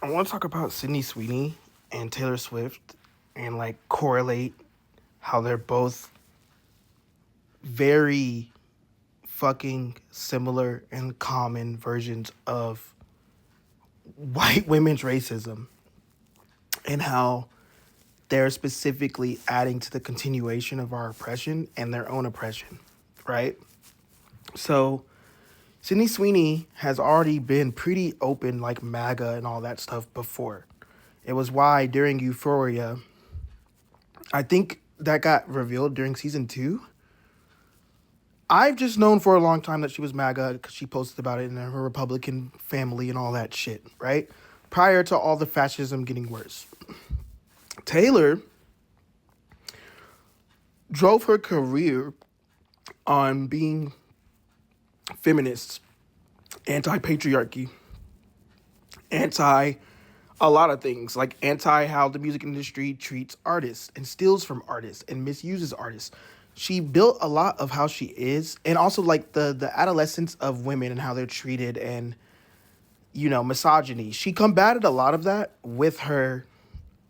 I want to talk about Sydney Sweeney and Taylor Swift and like correlate how they're both very fucking similar and common versions of white women's racism and how they're specifically adding to the continuation of our oppression and their own oppression, right? So, Sydney Sweeney has already been pretty open, like MAGA and all that stuff before. It was why during Euphoria, I think that got revealed during season 2. I've just known for a long time that she was MAGA because she posted about it in her Republican family and all that shit, right? Prior to all the fascism getting worse. Taylor drove her career on being feminist, anti-patriarchy, anti a lot of things, like anti how the music industry treats artists and steals from artists and misuses artists. She built a lot of how she is, and also like the adolescence of women and how they're treated, and misogyny. She combated a lot of that with her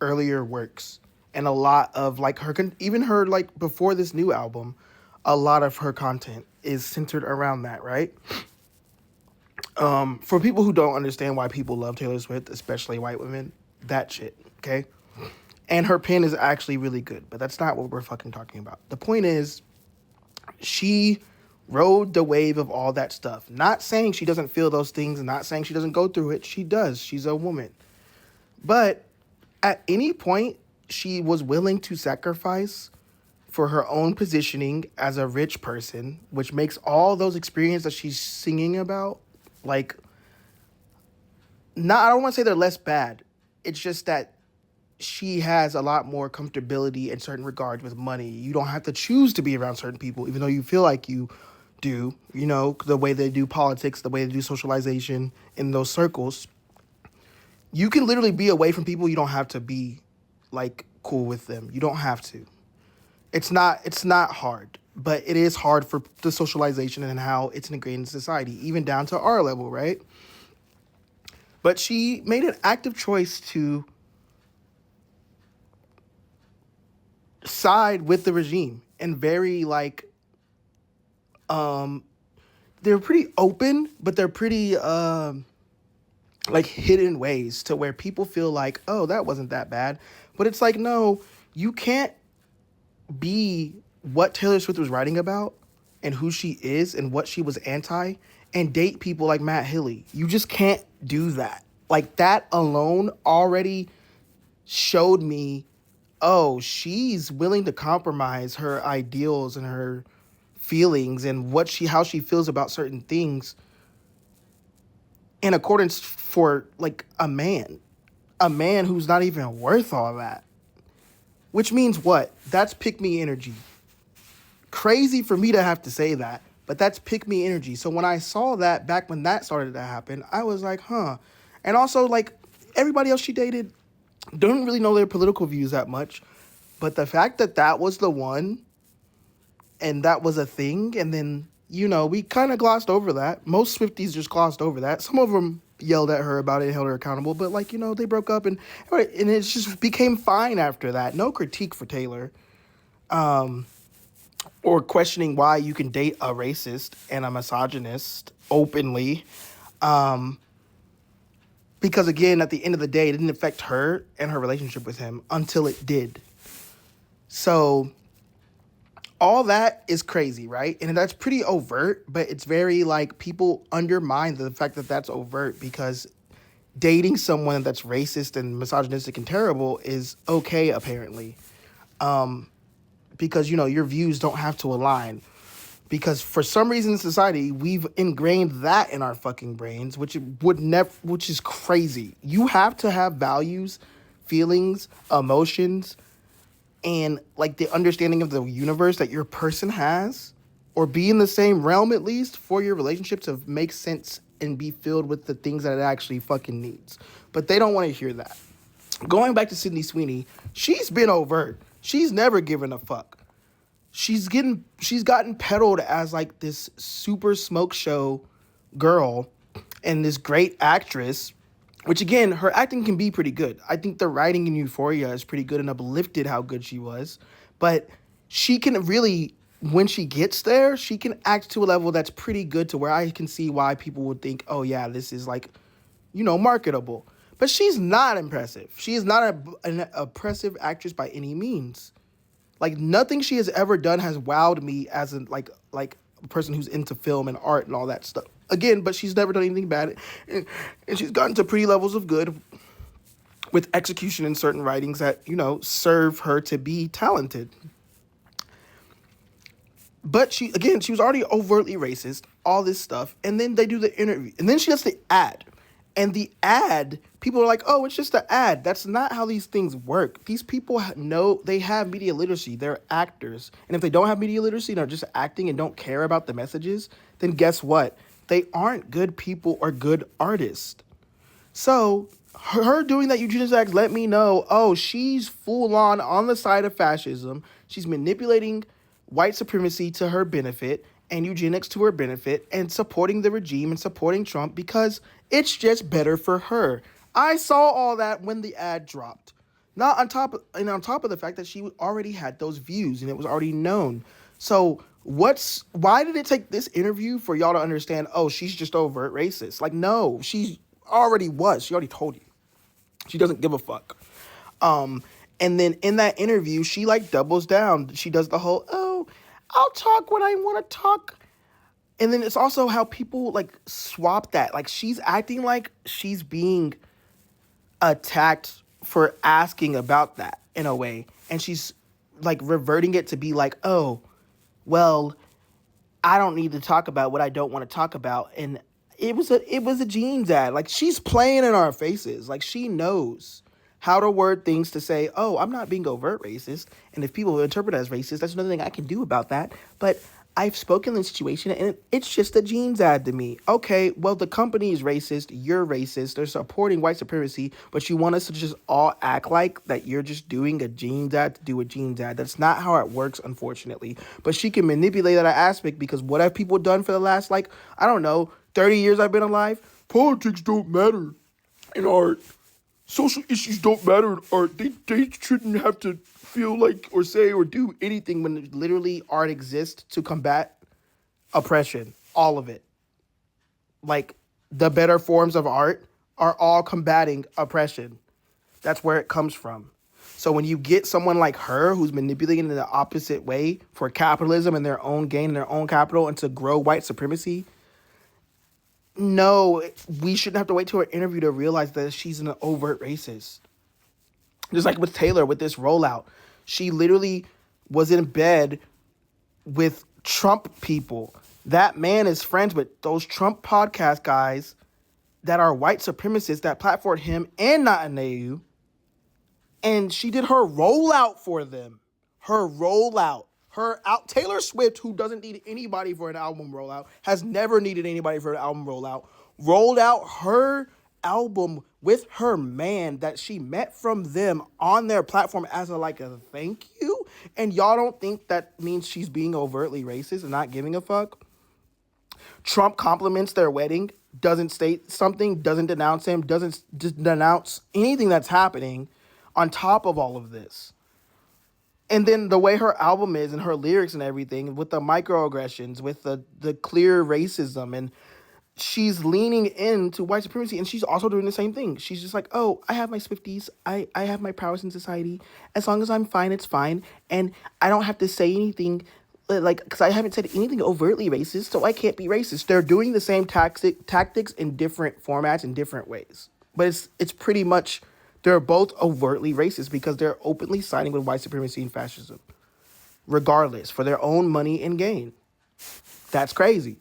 earlier works, and a lot of like even her like before this new album, a lot of her content is centered around that, right? For people who don't understand why people love Taylor Swift, especially white women, that shit, okay? And her pen is actually really good, but that's not what we're fucking talking about. The point is, she rode the wave of all that stuff. Not saying she doesn't feel those things, and not saying she doesn't go through it. She does. She's a woman. But at any point, she was willing to sacrifice for her own positioning as a rich person, which makes all those experiences that she's singing about, like, not, I don't want to say they're less bad. It's just that she has a lot more comfortability in certain regards with money. You don't have to choose to be around certain people, even though you feel like you do, the way they do politics, the way they do socialization in those circles. You can literally be away from people. You don't have to be, like, cool with them. You don't have to. It's not hard, but it is hard for the socialization and how it's integrated in society, even down to our level, right? But she made an active choice to side with the regime, and very like they're pretty open, but they're pretty like hidden ways to where people feel like, oh, that wasn't that bad. But it's like, no, you can't be what Taylor Swift was writing about and who she is and what she was anti and date people like Matt Healy. You just can't do that. Like, that alone already showed me, oh, she's willing to compromise her ideals and her feelings and how she feels about certain things in accordance for like a man who's not even worth all that. Which means what? That's pick me energy. Crazy for me to have to say that, but that's pick me energy. So when I saw that back when that started to happen, I was like, huh. And also, like, everybody else she dated don't really know their political views that much. But the fact that that was the one and that was a thing, and then, we kind of glossed over that. Most Swifties just glossed over that. Some of them yelled at her about it and held her accountable, but, like, they broke up, and it just became fine after that. No critique for Taylor. Or questioning why you can date a racist and a misogynist openly. Because, again, at the end of the day, it didn't affect her and her relationship with him until it did. So all that is crazy, right? And that's pretty overt, but it's very, like, people undermine the fact that that's overt because dating someone that's racist and misogynistic and terrible is okay, apparently. Because, your views don't have to align. Because for some reason in society, we've ingrained that in our fucking brains, which is crazy. You have to have values, feelings, emotions, and like the understanding of the universe that your person has, or be in the same realm at least, for your relationship to make sense and be filled with the things that it actually fucking needs. But they don't want to hear that. Going back to Sydney Sweeney, she's been overt. She's never given a fuck. She's gotten peddled as like this super smoke show girl and this great actress which again, her acting can be pretty good. I think the writing in Euphoria is pretty good and uplifted how good she was. But she can really, when she gets there, she can act to a level that's pretty good to where I can see why people would think, oh yeah, this is like, marketable. But she's not impressive. She is not an oppressive actress by any means. Like nothing she has ever done has wowed me as like a person who's into film and art and all that stuff. Again, but she's never done anything bad, and she's gotten to pretty levels of good with execution in certain writings that serve her to be talented. But she was already overtly racist, all this stuff, and then they do the interview, and then she does the ad. And the ad, people are like, oh, it's just an ad. That's not how these things work. These people know they have media literacy. They're actors. And if they don't have media literacy and are just acting and don't care about the messages, then guess what? They aren't good people or good artists. So her doing that eugenics act let me know, oh, she's full on the side of fascism. She's manipulating white supremacy to her benefit and eugenics to her benefit and supporting the regime and supporting Trump because it's just better for her. I saw all that when the ad dropped. Not on top of the fact that she already had those views and it was already known. So why did it take this interview for y'all to understand, oh, she's just overt racist? Like, no, she already was. She already told you. She doesn't give a fuck. And then in that interview, she like doubles down. She does the whole, oh, I'll talk when I want to talk. And then it's also how people like swap that. Like she's acting like she's being attacked for asking about that in a way. And she's like reverting it to be like, oh, well, I don't need to talk about what I don't want to talk about. And it was a jeans ad. Like she's playing in our faces. Like she knows how to word things to say, oh, I'm not being overt racist. And if people interpret it as racist, that's another thing I can do about that. But I've spoken in the situation and it's just a jeans ad to me. Okay, well, the company is racist. You're racist. They're supporting white supremacy, but you want us to just all act like that you're just doing a jeans ad to do a jeans ad. That's not how it works, unfortunately. But she can manipulate that aspect because what have people done for the last, 30 years I've been alive? Politics don't matter in art. Social issues don't matter in art. They shouldn't have to feel like or say or do anything when literally art exists to combat oppression. All of it. Like, the better forms of art are all combating oppression. That's where it comes from. So when you get someone like her who's manipulating in the opposite way for capitalism and their own gain and their own capital and to grow white supremacy, no, we shouldn't have to wait till her interview to realize that she's an overt racist. Just like with Taylor, with this rollout. She literally was in bed with Trump people. That man is friends with those Trump podcast guys that are white supremacists that platformed him and Netanyahu. And she did her rollout for them. Her rollout. Taylor Swift, who doesn't need anybody for an album rollout, has never needed anybody for an album rollout, rolled out her album with her man that she met from them on their platform as a thank you. And y'all don't think that means she's being overtly racist and not giving a fuck? Trump compliments their wedding, doesn't state something, doesn't denounce him, doesn't denounce anything that's happening on top of all of this. And then the way her album is and her lyrics and everything with the microaggressions, with the clear racism, and she's leaning into white supremacy, and she's also doing the same thing. She's just like, oh, I have my Swifties. I have my prowess in society. As long as I'm fine, it's fine. And I don't have to say anything, because I haven't said anything overtly racist, so I can't be racist. They're doing the same tactics in different formats in different ways. But it's pretty much, they're both overtly racist because they're openly siding with white supremacy and fascism, regardless, for their own money and gain. That's crazy.